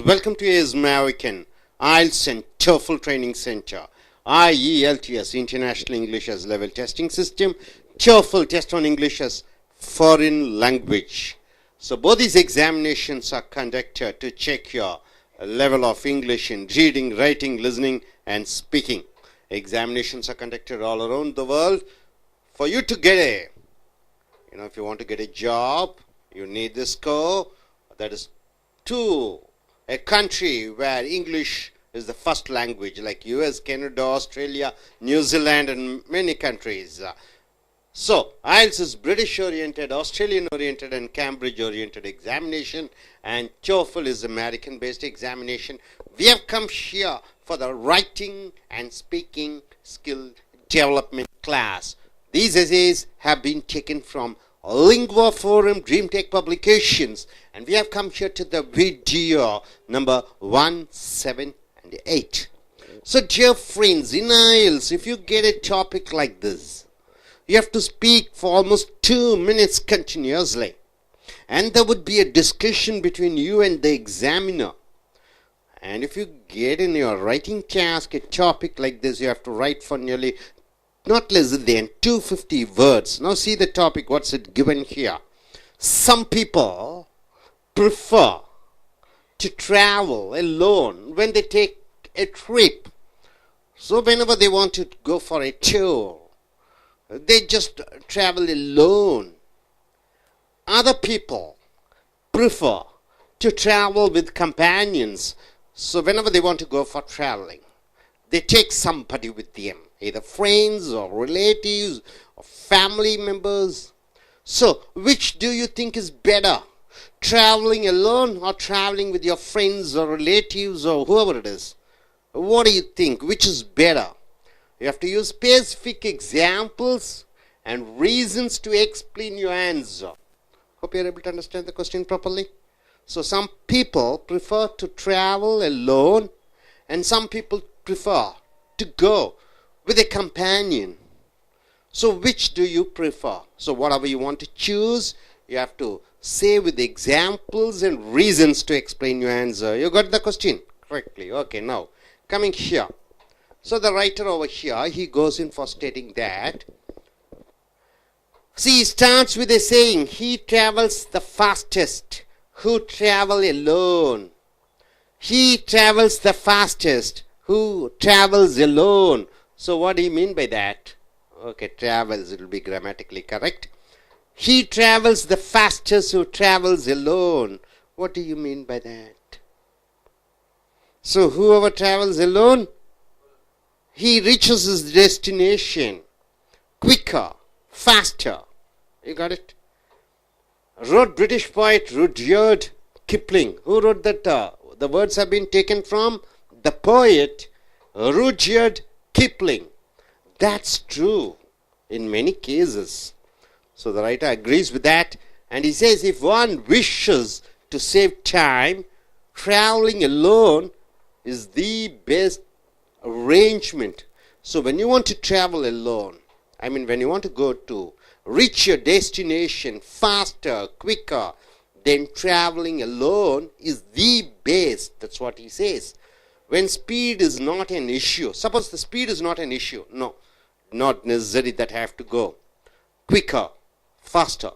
Welcome to AS American I.E.L.T.S and Toefl Training Center. I.E.L.T.S International English as Level Testing System. Toefl Test on English as Foreign Language. So both these examinations are conducted to check your level of English in reading, writing, listening and speaking. Examinations are conducted all around the world for you to get if you want to get a job, you need this score. That is to a country where English is the first language, like US, Canada, Australia, New Zealand and many countries. So I.E.L.T.S is British oriented, Australian oriented and Cambridge oriented examination, and Toefl is American based examination. We have come here for the writing and speaking skill development class. These essays have been taken from Lingua Forum DreamTech Publications, and we have come here to the video number 1, 7 and 8. So dear friends, in I.E.L.T.S, if you get a topic like this, you have to speak for almost 2 minutes continuously, and there would be a discussion between you and the examiner. And if you get in your writing task a topic like this, you have to write for nearly not less than 250 words. Now see the topic, what's it given here. Some people prefer to travel alone when they take a trip. So whenever they want to go for a tour, they just travel alone. Other people prefer to travel with companions. So whenever they want to go for traveling, they take somebody with them, either friends or relatives or family members. So which do you think is better? Traveling alone or traveling with your friends or relatives or whoever it is? What do you think? Which is better? You have to use specific examples and reasons to explain your answer. Hope you are able to understand the question properly. So some people prefer to travel alone and some people prefer to go with a companion. So which do you prefer? So whatever you want to choose, you have to say with examples and reasons to explain your answer. You got the question correctly. Okay, now coming here. So the writer over here, he goes in for stating that. See, he starts with a saying, he travels the fastest who travel alone. He travels the fastest who travels alone. So what do you mean by that? Okay, travels, it will be grammatically correct. He travels the fastest who travels alone. What do you mean by that? So whoever travels alone, he reaches his destination quicker, faster. You got it? Wrote British poet Rudyard Kipling. Who wrote that? The words have been taken from the poet Rudyard Kipling. That's true in many cases. So the writer agrees with that, and he says if one wishes to save time, traveling alone is the best arrangement. So when you want to travel alone, when you want to go to reach your destination faster, quicker, then traveling alone is the best. That's what he says. When speed is not an issue, suppose the speed is not an issue, no, not necessary that I have to go quicker, faster.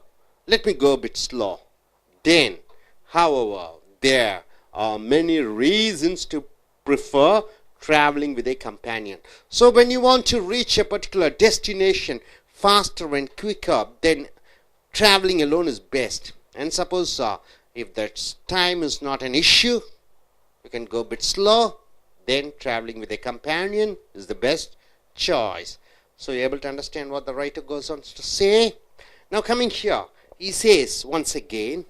Let me go a bit slow. Then, however, there are many reasons to prefer traveling with a companion. So when you want to reach a particular destination faster and quicker, then traveling alone is best. And suppose if that time is not an issue, you can go a bit slow, then traveling with a companion is the best choice. So you're able to understand what the writer goes on to say. Now coming here, he says once again,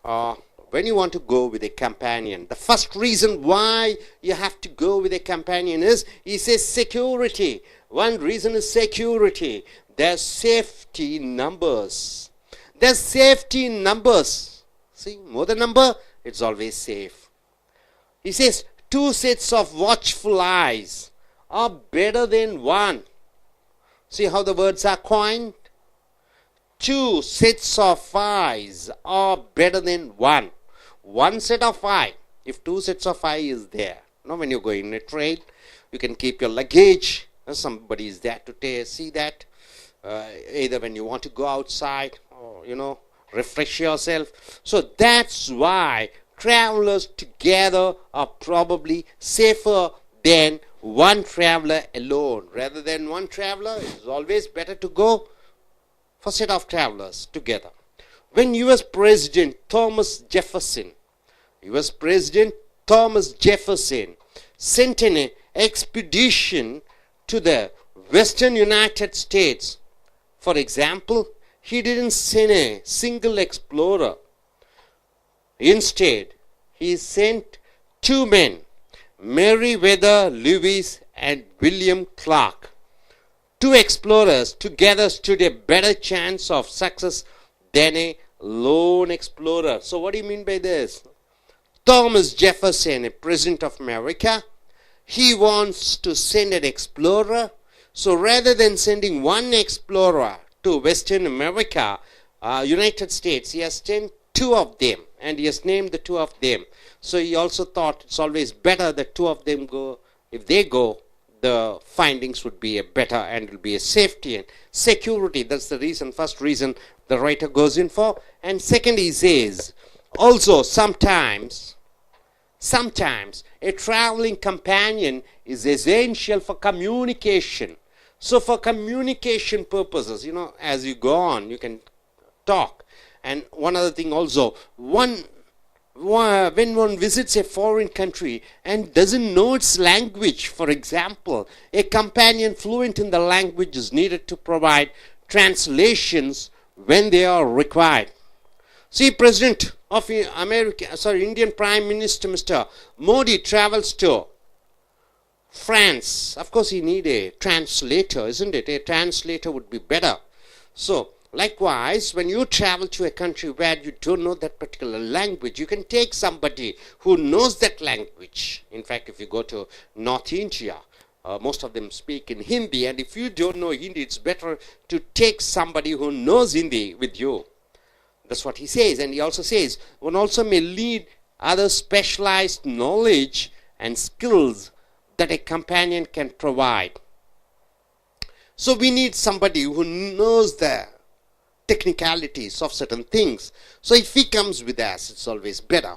when you want to go with a companion, the first reason why you have to go with a companion is, he says, security. One reason is security. There's safety in numbers. There's safety in numbers. See, more the number, it's always safe. He says, 2 sets of watchful eyes are better than 1. See how the words are coined? 2 sets of eyes are better than 1. one set of eye. If two sets of eye is there, when you're going in a train, you can keep your luggage. Somebody is there to see that. Either when you want to go outside or, refresh yourself. So that's why travelers together are probably safer than one traveler alone. Rather than one traveler, it is always better to go for a set of travelers together. When US President Thomas Jefferson sent an expedition to the western United States, for example, he didn't send a single explorer. Instead, he sent two men, Meriwether Lewis and William Clark. Two explorers together stood a better chance of success than a lone explorer. So what do you mean by this? Thomas Jefferson, a president of America, he wants to send an explorer. So rather than sending one explorer to Western America, United States, he has sent two of them, and he has named the two of them. So he also thought it's always better that two of them go. If they go, the findings would be a better, and it will be a safety and security. That's the reason, first reason the writer goes in for. And second, he says, also sometimes a traveling companion is essential for communication. So for communication purposes, as you go on, you can talk. And one other thing also, when one visits a foreign country and doesn't know its language, for example, a companion fluent in the language is needed to provide translations when they are required. See, President of Indian Prime Minister Mr. Modi travels to France. Of course, he need a translator, isn't it? A translator would be better. So, likewise, when you travel to a country where you don't know that particular language, you can take somebody who knows that language. In fact, if you go to North India, most of them speak in Hindi, and if you don't know Hindi, it's better to take somebody who knows Hindi with you. That's what he says. And he also says, one also may lead other specialized knowledge and skills that a companion can provide. So we need somebody who knows the technicalities of certain things. So if he comes with us, it's always better.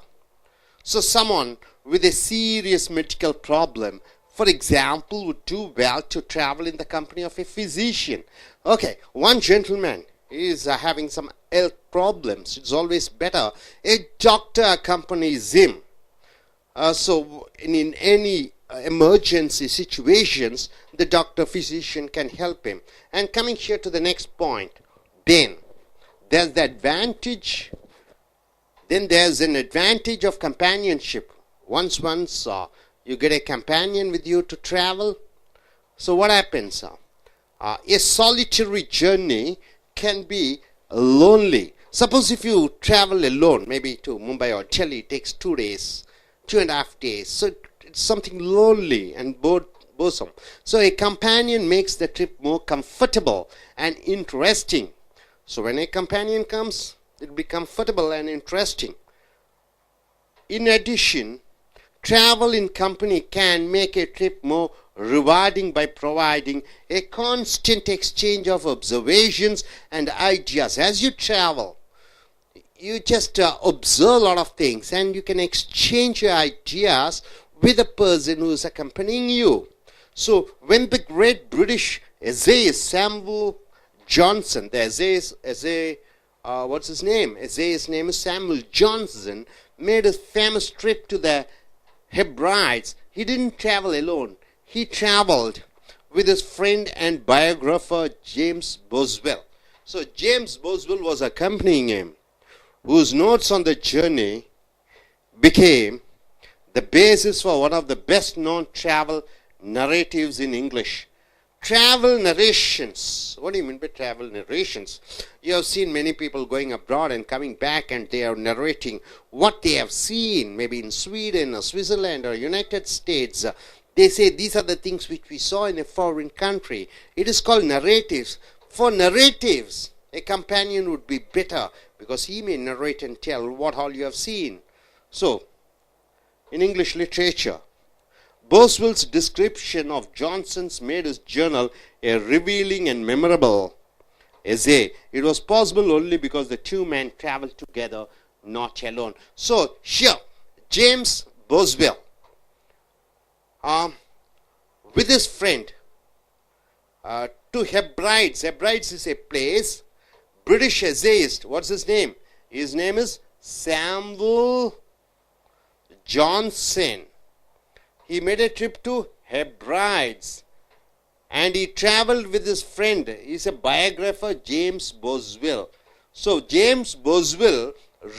So someone with a serious medical problem, for example, would do well to travel in the company of a physician. Okay, one gentleman is having some health problems. It's always better a doctor accompanies him. So in any emergency situations, the doctor physician can help him. And coming here to the next point, then there's the advantage. Then there's an advantage of companionship. Once you get a companion with you to travel. So what happens? A solitary journey can be lonely. Suppose if you travel alone, maybe to Mumbai or Delhi, it takes 2 days, 2.5 days. So it's something lonely and boresome. So a companion makes the trip more comfortable and interesting. So when a companion comes, it will be comfortable and interesting. In addition, travel in company can make a trip more rewarding by providing a constant exchange of observations and ideas. As you travel, you just observe a lot of things, and you can exchange your ideas with the person who is accompanying you. So when the great British essayist Samuel Johnson, what's his name? Essayist's name is Samuel Johnson, made a famous trip to the Hebrides. He didn't travel alone. He traveled with his friend and biographer James Boswell. So James Boswell was accompanying him, whose notes on the journey became the basis for one of the best known travel narratives in English. Travel narrations. What do you mean by travel narrations? You have seen many people going abroad and coming back, and they are narrating what they have seen, maybe in Sweden or Switzerland or United States. They say these are the things which we saw in a foreign country. It is called narratives. For narratives, a companion would be better, because he may narrate and tell what all you have seen. So, in English literature, Boswell's description of Johnson's made his journal a revealing and memorable essay. It was possible only because the two men traveled together, not alone. So, here, James Boswell, with his friend, to Hebrides. Hebrides is a place. British essayist. What's his name? His name is Samuel Johnson. He made a trip to Hebrides and he traveled with his friend. He's a biographer, James Boswell. So James Boswell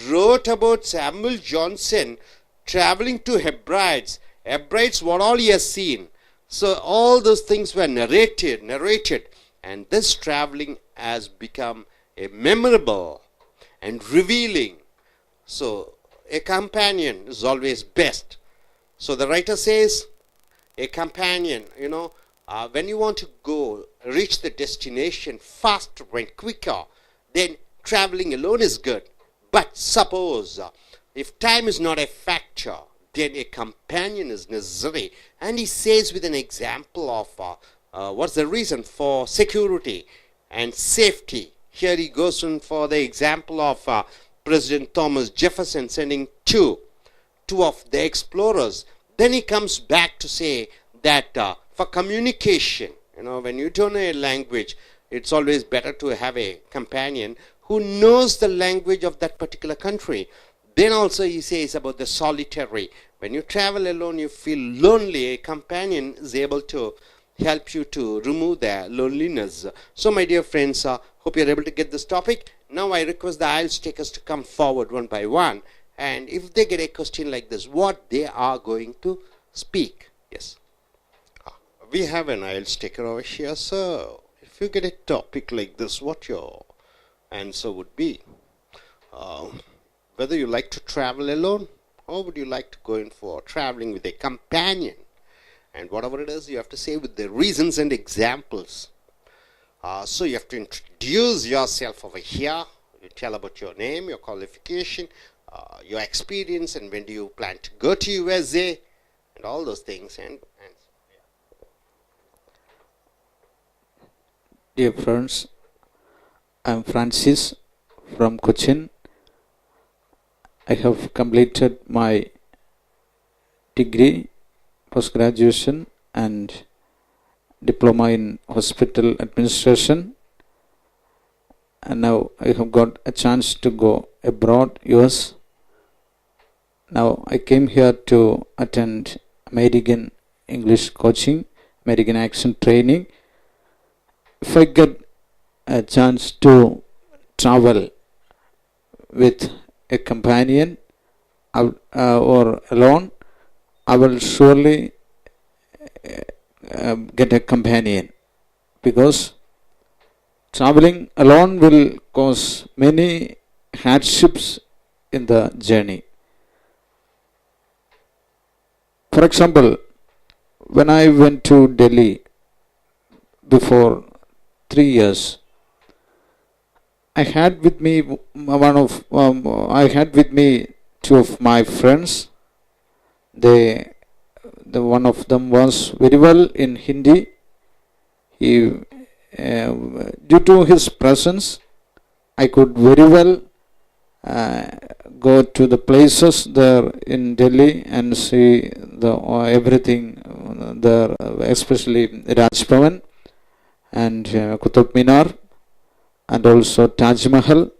wrote about Samuel Johnson traveling to Hebrides. Hebrides, what all he has seen. So all those things were narrated, and this traveling has become a memorable and revealing. So a companion is always best. So the writer says, a companion, when you want to reach the destination faster and quicker, then traveling alone is good. But suppose if time is not a factor, then a companion is necessary. And he says with an example of what's the reason for security and safety. Here he goes in for the example of President Thomas Jefferson sending two of the explorers. Then he comes back to say that for communication, when you don't know a language, it's always better to have a companion who knows the language of that particular country. Then also he says about the solitary. When you travel alone, you feel lonely. A companion is able to help you to remove the loneliness. So my dear friends, hope you're able to get this topic. Now I request the I.E.L.T.S takers to come forward one by one. And if they get a question like this, what they are going to speak. Yes. We have an I.E.L.T.S taker over here. So if you get a topic like this, what your answer would be? Whether you like to travel alone or would you like to go in for traveling with a companion, and whatever it is you have to say with the reasons and examples. So you have to introduce yourself over here. You tell about your name, your qualification, your experience, and when do you plan to go to USA, and all those things. And Dear friends, I am Francis from Cochin. I have completed my degree, post-graduation and diploma in hospital administration, and now I have got a chance to go abroad, US. Now I came here to attend American English coaching, American accent training. If I get a chance to travel with a companion or alone, I will surely get a companion, because traveling alone will cause many hardships in the journey. For example, when I went to Delhi before 3 years, I had with me two of my friends. The one of them was very well in Hindi. He, due to his presence, I could very well go to the places there in Delhi and see everything there, especially Raj Bhavan and Qutub Minar, and also Taj Mahal,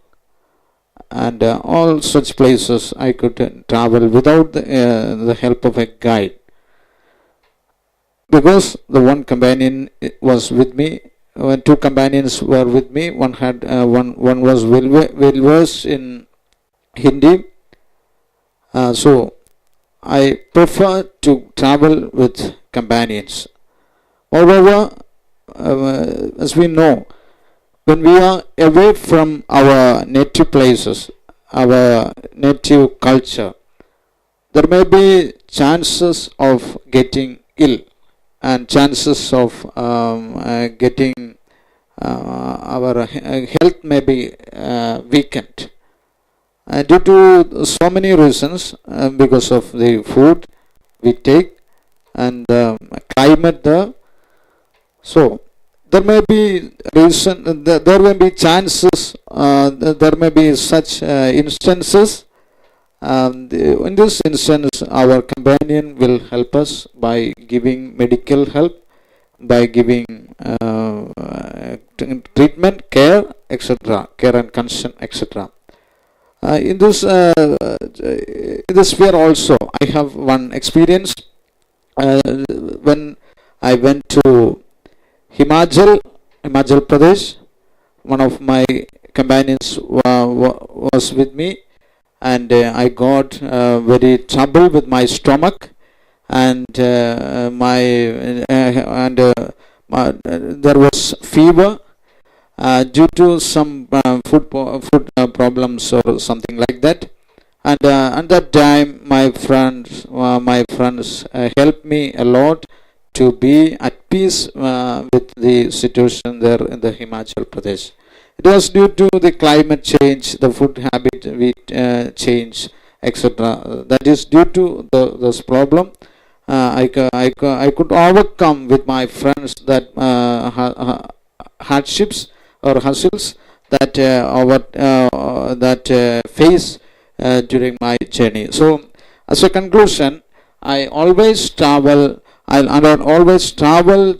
and all such places I could travel without the help of a guide, because the one companion was with me. Two companions were with me. One was well versed in Hindi, so I prefer to travel with companions. Moreover, as we know, when we are away from our native places, our native culture, there may be chances of getting ill and chances of getting our health may be weakened. due to so many reasons, because of the food we take and climate so there may be reason, there may be chances, there may be such instances. In this instance, our companion will help us by giving medical help, by giving treatment, care, etc., care and concern, etc. In this sphere also, I have one experience when I went to Himachal Pradesh. One of my companions was with me, and I got very trouble with my stomach, and there was fever due to some food problems or something like that. And at that time, my friends helped me a lot to be at peace with the situation there in the Himachal Pradesh. It was due to the climate change, the food habit we change, etc. That is due to this problem. I could overcome with my friends that hardships or hassles that face during my journey. So, as a conclusion, I always travel. I always travel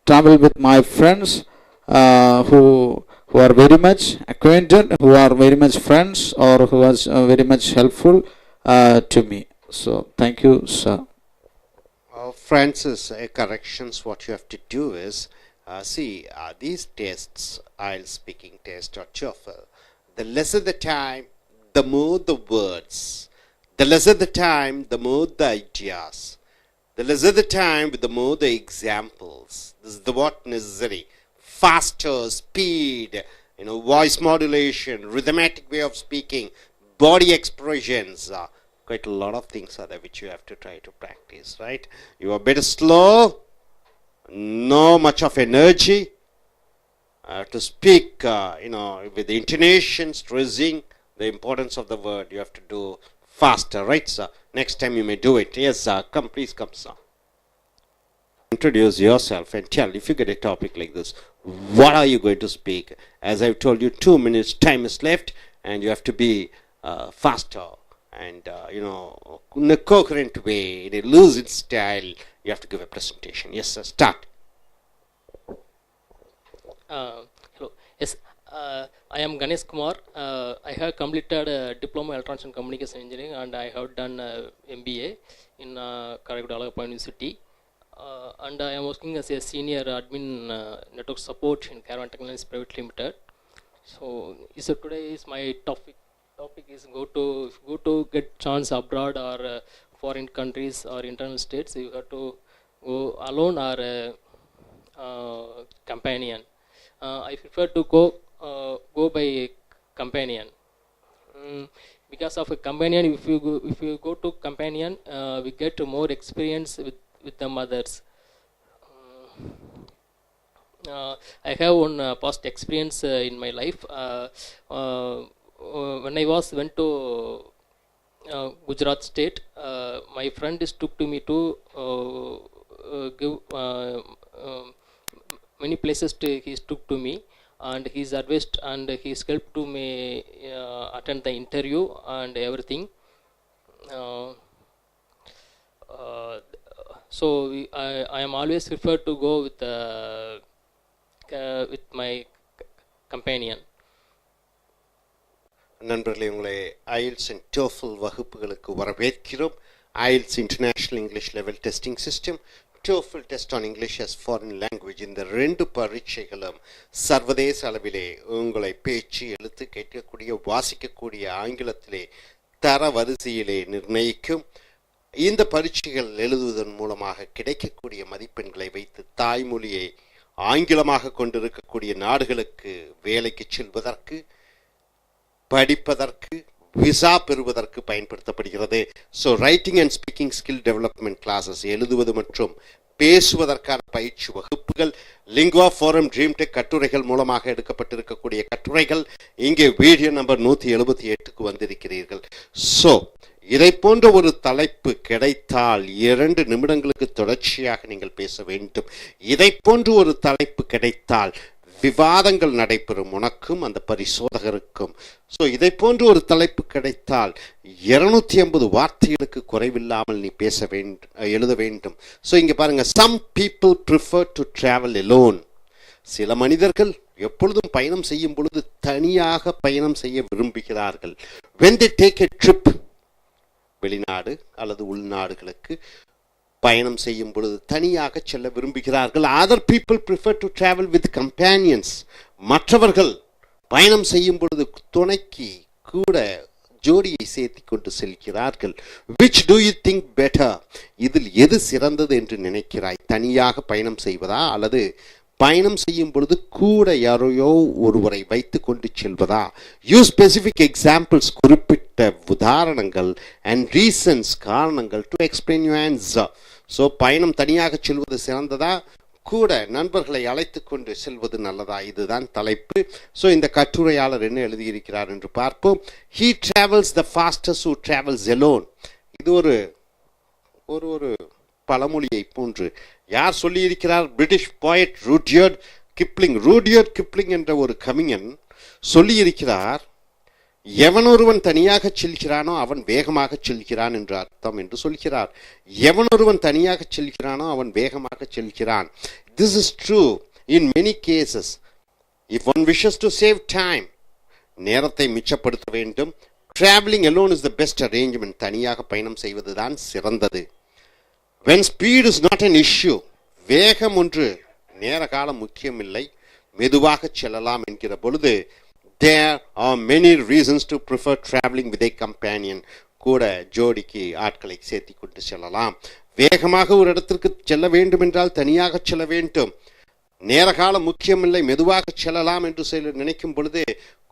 with my friends who are very much acquainted, who are very much friends, or who are very much helpful to me. So, thank you, sir. Francis, corrections. What you have to do is these tests, I.E.L.T.S speaking test or Toefl. The lesser the time, the more the words. The lesser the time, the more the ideas. The lesser the time, the more the examples. This is the what necessary. Faster, speed, voice modulation, rhythmic way of speaking, body expressions. Quite a lot of things are there which you have to try to practice, right? You are a bit slow, no much of energy to speak, with the intonation, stressing the importance of the word. You have to do faster, right, sir? Next time you may do it. Yes, sir. Please come, sir. Introduce yourself and tell, if you get a topic like this, what are you going to speak? As I've told you, 2 minutes time is left, and you have to be faster and, in a coherent way, in a lucid style. You have to give a presentation. Yes, sir. Start. Hello. Yes, I am Ganesh Kumar. I have completed Diploma Electronics and Communication Engineering, and I have done MBA in Karaikal University. And I am working as a senior admin network support in Caravan Technologies Private Limited. So today is my topic. Topic is go to get chance abroad or foreign countries or internal states. You have to go alone or companion. I prefer to go by companion. Because of a companion, if you go to companion, we get more experience with the mothers. I have one past experience in my life. When I went to Gujarat state, my friend took to me to give many places. He took to me, and he's advised and he's helped to me attend the interview and everything. So I am always preferred to go with my companion. நண்பர்களே, உங்களை I.E.L.T.S and Toefl வகுப்புகளுக்கு வரவேற்கிறோம். I.E.L.T S International English Level Testing System, Toefl Test on English as Foreign Language. இந்த 2 பரீட்சைகளும் சர்வதேச அளவிலே உங்களை பேச்சு, எழுத்து, கேட்கக்கூடிய, வாசிக்கக்கூடிய ஆங்கிலத்திலே தர வரிசையிலே நிர்ணயிக்கும். இந்த பரீட்சைகள் எழுதுவதன் மூலமாக கிடைக்கக்கூடிய மதிப்பெண்களை வைத்து தாய்மொழியை ஆங்கிலமாக கொண்டிருக்கக்கூடிய நாடுகளுக்கு வேலைக்கு செல்வதற்கு, படிப்பதற்கு, விசா பெறுவதற்கு பயன்படுத்தப்படுகிறது. So writing and speaking skill development classes, எழுதுவது மற்றும் பேசுவதற்கான பயிற்சி வகுப்புகள், லிங்குவா ஃபோரம் ட்ரீம் டெக் கட்டுரைகள் மூலமாக எடுக்கப்பட்டிருக்கக்கூடிய கட்டுரைகள். இங்கே வீடியோ நம்பர் 178க்கு வந்திருக்கிறீர்கள். ஸோ இதை போன்ற ஒரு தலைப்பு கிடைத்தால் 2 நிமிடங்களுக்கு தொடர்ச்சியாக நீங்கள் பேச வேண்டும். இதை போன்ற ஒரு தலைப்பு கிடைத்தால் விவாதங்கள் நடைபெறும், உனக்கும் அந்த பரிசோதகருக்கும். ஸோ இதை போன்ற ஒரு தலைப்பு கிடைத்தால் 250 வார்த்தைகளுக்கு குறைவில்லாமல் நீ பேச வேண்டும், எழுத வேண்டும். ஸோ இங்கே பாருங்க, some people prefer to travel alone. சில மனிதர்கள் எப்பொழுதும் பயணம் செய்யும் பொழுது தனியாக பயணம் செய்ய விரும்புகிறார்கள். when they take a trip, வெளிநாடு அல்லது உள்நாடுகளுக்கு பயணம் செய்யும் பொழுது தனியாக செல்ல விரும்புகிறார்கள். Other people prefer to travel with companions. மற்றவர்கள் பயணம் செய்யும் பொழுது துணைக்கு கூட ஜோடியை சேர்த்து கொண்டு செல்கிறார்கள். Which to you think better? இதில் எது சிறந்தது என்று நினைக்கிறாய்? தனியாக பயணம் செய்வதா அல்லது பயணம் செய்யும் பொழுது கூட யாரையோ ஒருவரை வைத்து கொண்டு செல்வதா? யூஸ் ஸ்பெசிபிக் எக்ஸாம்பிள்ஸ், குறிப்பிட்ட உதாரணங்கள், அண்ட் ரீசன்ஸ், காரணங்கள், to explain you answer. So பயணம் தனியாக செல்வது சிறந்ததா, கூட நண்பர்களை அழைத்து கொண்டு செல்வது நல்லதா? இதுதான் தலைப்பு. ஸோ இந்த கட்டுரையாளர் என்ன எழுதியிருக்கிறார் என்று பார்ப்போம். He travels the fastest who travels alone. இது ஒரு ஒரு பழமொழியை போன்று யார் சொல்லியிருக்கிறார்? British poet Rudyard Kipling. Rudyard Kipling என்ற ஒரு கவிஞன் சொல்லியிருக்கிறார், எவனொருவன் தனியாக செல்கிறானோ அவன் வேகமாக செல்கிறான் என்று அர்த்தம் என்று சொல்கிறார். எவனொருவன் தனியாக செல்கிறானோ அவன் வேகமாக செல்கிறான். This is true in many cases. If one wishes to save time, நேரத்தை மிச்சப்படுத்த வேண்டும், traveling alone is the best arrangement. தனியாக பயணம் செய்வதுதான் சிறந்தது. When speed is not an issue, வேகம் ஒன்று நேர காலம் முக்கியமில்லை, மெதுவாக செல்லலாம் என்கிற பொழுது, there are many reasons to prefer traveling with a companion. கூட ஜோடிக்கு ஆட்களை சேர்த்தி கொண்டு செல்லலாம். வேகமாக ஒரு இடத்திற்கு செல்ல வேண்டும் என்றால் தனியாக செல்ல வேண்டும். நேர காலம் முக்கியமில்லை, மெதுவாக செல்லலாம் என்று நினைக்கும் பொழுது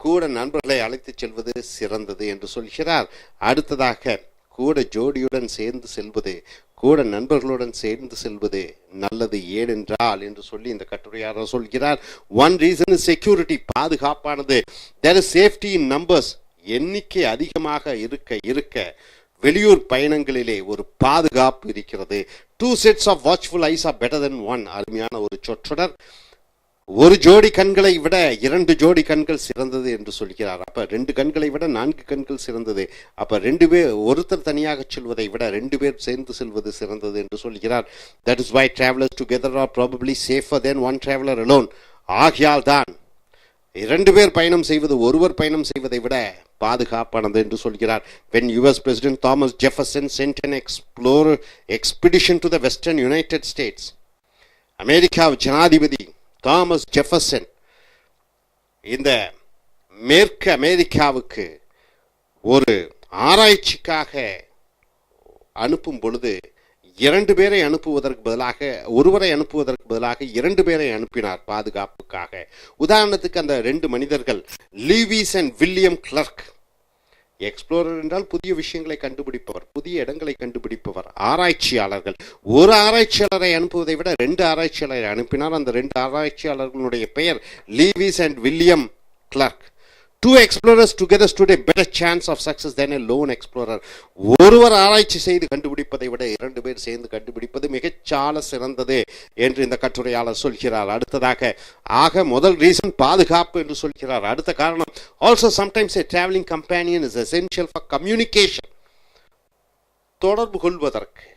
கூட நண்பர்களை அழைத்து செல்வது சிறந்தது என்று சொல்கிறார். அடுத்ததாக, கூட ஜோடியுடன் சேர்ந்து செல்வது, கூட நண்பர்களுடன் சேர்ந்து செல்வது நல்லது. ஏனென்றால் என்று சொல்லி இந்த கட்டுரையாளர் சொல்கிறார், ஒன் ரீசன் இஸ் செக்யூரிட்டி, பாதுகாப்பானது. There is safety in numbers, எண்ணிக்கை அதிகமாக இருக்க வெளியூர் பயணங்களிலே ஒரு பாதுகாப்பு இருக்கிறது. 2 sets of watchful eyes are better than 1. அருமையான ஒரு சொற்றொடர். ஒரு ஜோடி கண்களை விட 2 ஜோடி கண்கள் சிறந்தது என்று சொல்கிறார். அப்ப 2 கண்களை விட 4 கண்கள் சிறந்தது. அப்ப 2 பேர், ஒருத்தர் தனியாக செல்வதை விட 2 பேர் சேர்ந்து செல்வது சிறந்தது என்று சொல்கிறார். That is why travelers together are probably safer than one traveler alone. ஆகையால் தான் 2 பேர் பயணம் செய்வது ஒருவர் பயணம் செய்வதை விட பாதுகாப்பானது என்று சொல்கிறார். When US President Thomas Jefferson sent an explorer expedition to the western United States, America ஜனாதிபதி தாமஸ் ஜெஃபர்சன் இந்த மேற்கு அமெரிக்காவுக்கு ஒரு ஆராய்ச்சிக்காக அனுப்பும் பொழுது 2 பேரை அனுப்புவதற்கு பதிலாக, ஒருவரை அனுப்புவதற்கு பதிலாக 2 பேரை அனுப்பினார் பாதுகாப்புக்காக. உதாரணத்துக்கு அந்த 2 மனிதர்கள் Lewis and William Clark. Explorer என்றால் புதிய விஷயங்களை கண்டுபிடிப்பவர், புதிய இடங்களை கண்டுபிடிப்பவர். ஆராய்ச்சியாளர்கள். ஒரு ஆராய்ச்சியாளரை அனுப்புவதை விட 2 ஆராய்ச்சியாளரை அனுப்பினார். அந்த 2 ஆராய்ச்சியாளர்களுடைய பெயர் Lewis and William Clark. 2 explorers together stood a better chance of success than a lone explorer. ஒருவர் ஆராய்ச்சி செய்து கண்டுபிடிப்பதை விட 2 பேர் சேர்ந்து கண்டுபிடிப்பது மிகச்சால சிறந்தது என்று இந்த கட்டுரையாளர் சொல்கிறார். அடுத்ததாக, முதல் ரீசன் பாதுகாப்பு என்று சொல்கிறார். அடுத்த காரணம், also sometimes a traveling companion is essential for communication. தொடர்பு கொள்வதற்கு,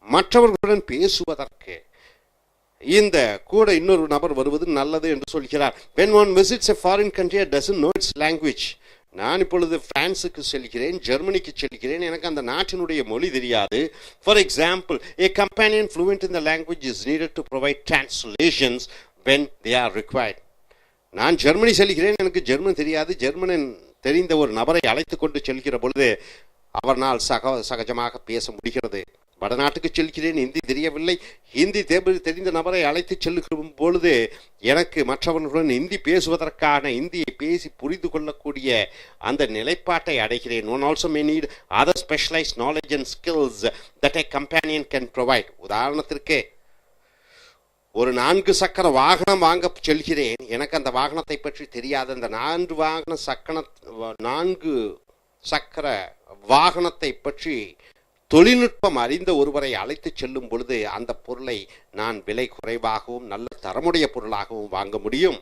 மற்றவர்களுடன் பேசுவதற்கு இந்த கூட இன்னொரு நபர் வருவது நல்லது என்று சொல்கிறார். when one visits a foreign country and doesn't know its language, நான் இப்பொழுது பிரான்சுக்கு செல்கிறேன், ஜெர்மனிக்கு செல்கிறேன், எனக்கு அந்த நாட்டினுடைய மொழி தெரியாது. For example, a companion fluent in the language is needed to provide translations when they are required. நான் ஜெர்மனி செல்கிறேன், எனக்கு ஜெர்மன் தெரியாது, ஜெர்மன் தெரிந்த ஒரு நபரை அழைத்து கொண்டு செல்கிற பொழுது அவரால் சகஜமாக பேச முடிகிறது. வடநாட்டுக்கு செல்கிறேன், ஹிந்தி தெரியவில்லை, ஹிந்தி தெரிந்த நபரை அழைத்து செல்கிற பொழுது எனக்கு மற்றவர்களுடன் ஹிந்தி பேசுவதற்கான, ஹிந்தியை பேசி புரிந்து கொள்ளக்கூடிய அந்த நிலைப்பாட்டை அடைகிறேன். One also may need other specialized knowledge and skills that a companion can provide. உதாரணத்திற்கு ஒரு 4 சக்கர வாகனம் வாங்க செல்கிறேன், எனக்கு அந்த வாகனத்தை பற்றி தெரியாது. அந்த 4 சக்கர வாகனத்தை பற்றி தொழில்நுட்பம் அறிந்த ஒருவரை அழைத்து செல்லும் பொழுது அந்த பொருளை நான் விலை குறைவாகவும் நல்ல தரமுடைய பொருளாகவும் வாங்க முடியும்.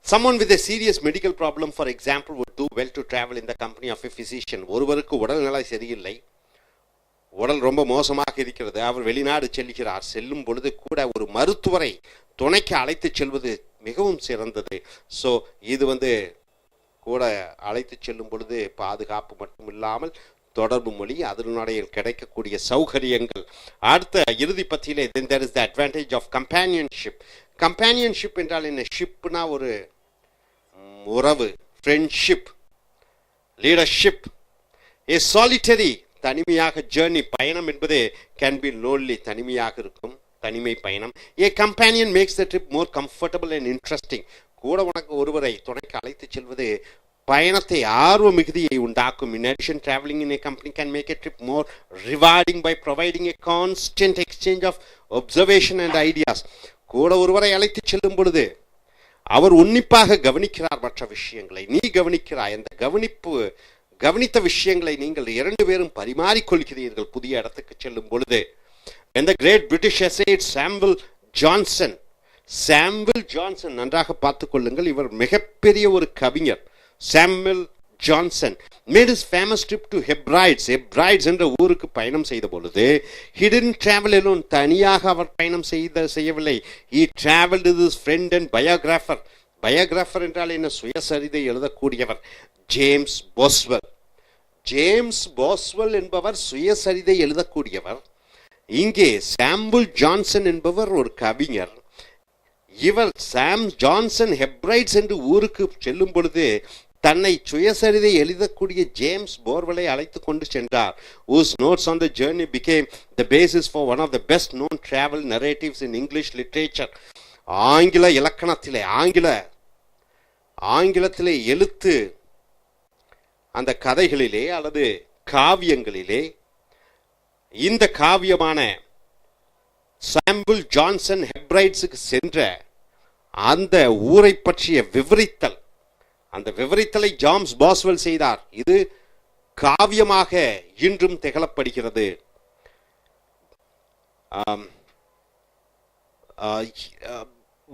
Someone with a serious medical problem, for example, would do well to travel in the company of a physician. ஒருவருக்கு உடல்நிலை சரியில்லை, உடல் ரொம்ப மோசமாக இருக்கிறது, அவர் வெளிநாடு செல்கிறார். செல்லும் பொழுது கூட ஒரு மருத்துவரை துணைக்கு அழைத்து செல்வது மிகவும் சிறந்தது. ஸோ இது கூட அழைத்து செல்லும் பொழுது பாதுகாப்பு மட்டும் இல்லாமல் தொடர்பு மொழி, அதனுடைய கிடைக்கக்கூடிய சௌகரியங்கள். அடுத்த இறுதி பத்தியிலே then there is the advantage of companionship. Companionship என்றால் என்ன? ஷிப்னா ஒரு உறவு, ஃப்ரெண்ட்ஷிப், லீடர்ஷிப். ஏ சாலிட்டரி தனிமையாக ஜேர்னி பயணம் என்பது கேன் பி லோன்லி, தனிமையாக இருக்கும், தனிமை பயணம். A companion makes the trip more comfortable and interesting. கூட உனக்கு ஒருவரை துணைக்கு அழைத்து செல்வது பயணத்தை ஆர்வ மிகுதியை உண்டாக்கும். In addition, traveling in a company can make a trip more rewarding by providing a constant exchange of observation and ideas. கூட ஒருவரை அழைத்து செல்லும் பொழுது அவர் உன்னிப்பாக கவனிக்கிறார் மற்ற விஷயங்களை, நீ கவனிக்கிறாய். அந்த கவனித்த விஷயங்களை நீங்கள் 2 பேரும் பரிமாறிக்கொள்கிறீர்கள் புதிய இடத்துக்கு செல்லும் பொழுது. When the great British essayist Samuel Johnson, நன்றாக பார்த்துக் கொள்ளுங்கள், இவர் மிகப்பெரிய ஒரு கவிஞர். Samuel Johnson made his famous trip to Hebrides என்ற ஊருக்கு பயணம் செய்த பொழுது he didn't travel alone, தனியாக அவர் பயணம் செய்யவில்லை. He traveled with his friend and biographer. என்றால் என்ன? சுயசரிதை எழுதக்கூடியவர் ஜேம்ஸ் போஸ்வெல் என்பவர் சுயசரிதை எழுதக்கூடியவர். இங்கே சாமுவல் ஜான்சன் என்பவர் ஒரு கவிஞர். இவர் சாம் ஜான்சன் ஹெப்ரைட்ஸ் என்று ஊருக்கு செல்லும் பொழுது தன்னை சுயசரிதை எழுதக்கூடிய ஜேம்ஸ் போர்வெலை அழைத்து கொண்டு சென்றார். whose notes on the journey became the basis for one of the best known travel narratives in English literature. ஆங்கில இலக்கணத்திலே, ஆங்கிலத்திலே எழுத்து அந்த கதைகளிலே அல்லது காவியங்களிலே இந்த காவியமான சாமுவல் ஜான்சன் ஹெப்ரைட்ஸுக்கு சென்ற அந்த ஊரை பற்றிய விவரித்தல், அந்த விவரித்தலை ஜேம்ஸ் போஸ்வெல் செய்தார். இது காவியமாக இன்றும் திகழப்படுகிறது.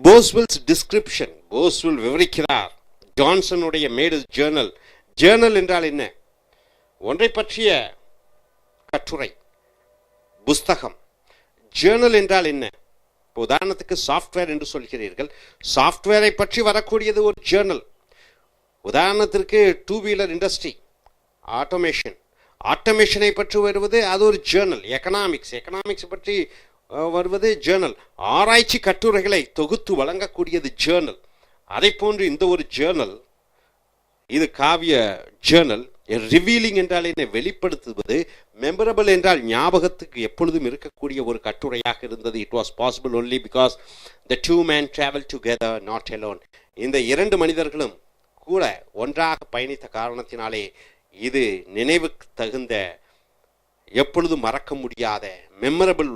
போஸ்வெல்ஸ் டிஸ்கிரிப்ஷன், போஸ்வெல் விவரிக்கிறார். ஜான்சனுடைய மேடு ஜேர்னல் என்றால் என்ன? ஒன்றை பற்றிய கட்டுரை, புஸ்தகம். ஜேர்னல் என்றால் என்ன? உதாரணத்துக்கு சாஃப்ட்வேர் என்று சொல்கிறீர்கள், சாஃப்ட்வேரை பற்றி வரக்கூடியது ஒரு ஜேர்னல். உதாரணத்திற்கு 2 வீலர் இண்டஸ்ட்ரி, ஆட்டோமேஷனை பற்றி வருவது அது ஒரு ஜேர்னல். எக்கனாமிக்ஸ் பற்றி வருவது ஜேர்னல். ஆராய்ச்சி கட்டுரைகளை தொகுத்து வழங்கக்கூடியது ஜேர்னல். அதை போன்று இந்த ஒரு ஜேர்னல், இது காவிய ஜேர்னல். ரிவீலிங் என்றால் என்ன? வெளிப்படுத்துவது. மெமரபிள் என்றால் ஞாபகத்துக்கு எப்பொழுதும் இருக்கக்கூடிய ஒரு கட்டுரையாக இருந்தது. It was possible only because the 2 men traveled together, not alone. இந்த 2 மனிதர்களும் கூட ஒன்றாக பயணித்த காரணத்தினாலே இது நினைவுக்கு தகுந்த, எப்பொழுதும் மறக்க முடியாத மெமரபிள்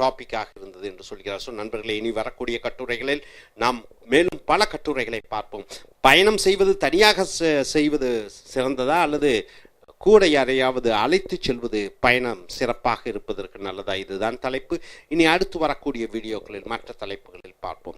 டாபிக்காக இருந்தது என்று சொல்கிறார். ஸோ நண்பர்களே, இனி வரக்கூடிய கட்டுரைகளில் நாம் மேலும் பல கட்டுரைகளை பார்ப்போம். பயணம் செய்வது தனியாக செய்வது சிறந்ததா அல்லது கூட யாரையாவது அழைத்து செல்வது பயணம் சிறப்பாக இருப்பதற்கு நல்லதா? இதுதான் தலைப்பு. இனி அடுத்து வரக்கூடிய வீடியோக்களில் மற்ற தலைப்புகளில் பார்ப்போம்.